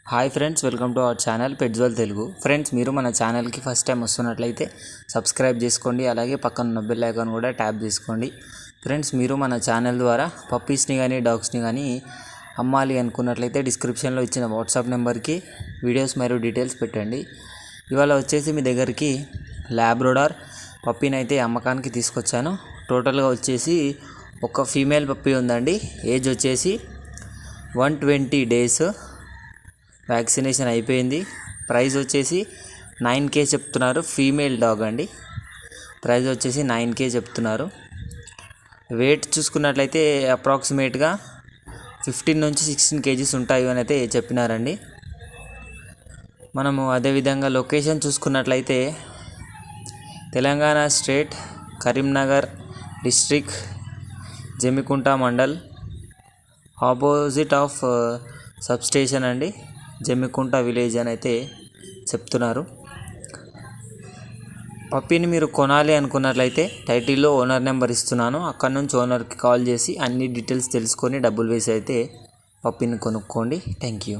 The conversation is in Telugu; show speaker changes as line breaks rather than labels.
Hi friends, welcome to our channel పెట్జోల్ తెలుగు. ఫ్రెండ్స్, మీరు మన ఛానల్కి ఫస్ట్ టైం వస్తున్నట్లయితే సబ్స్క్రైబ్ చేసుకోండి, అలాగే పక్కన ఉన్న బెల్ ఐకాన్ కూడా ట్యాప్ చేసుకోండి. ఫ్రెండ్స్, మీరు మన ఛానల్ ద్వారా పప్పీస్ని కానీ డాగ్స్ని కానీ అమ్మాలి అనుకున్నట్లయితే డిస్క్రిప్షన్లో ఇచ్చిన వాట్సాప్ నెంబర్కి వీడియోస్ మరియు డీటెయిల్స్ పెట్టండి. ఇవాళ వచ్చేసి మీ దగ్గరికి ల్యాబ్రడార్ పప్పీని అయితే అమ్మకానికి తీసుకొచ్చాను. టోటల్గా వచ్చేసి ఒక ఫీమేల్ పప్పీ ఉందండి. ఏజ్ వచ్చేసి 120 డేస్. వ్యాక్సినేషన్ అయిపోయింది. ప్రైస్ వచ్చేసి 9K చెప్తున్నారు. ఫీమేల్ డాగ్ అండి. ప్రైస్ వచ్చేసి 9K చెప్తున్నారు. వెయిట్ చూసుకున్నట్లయితే అప్రాక్సిమేట్గా 15 నుంచి 16 kgs ఉంటాయి అని అయితే చెప్పినారండి. మనము అదేవిధంగా లొకేషన్ చూసుకున్నట్లయితే Telangana state, Karimnagar district, Jammikunta mandal, opposite of substation అండి, జమ్మికుంట విలేజ్ అని అయితే చెప్తున్నారు. పప్పీని మీరు కొనాలి అనుకున్నట్లయితే టైటిల్లో ఓనర్ నెంబర్ ఇస్తున్నాను. అక్కడ నుంచి ఓనర్కి కాల్ చేసి అన్ని డీటెయిల్స్ తెలుసుకొని డబ్బులు వేసి అయితే పప్పీని కొనుక్కోండి. Thank you.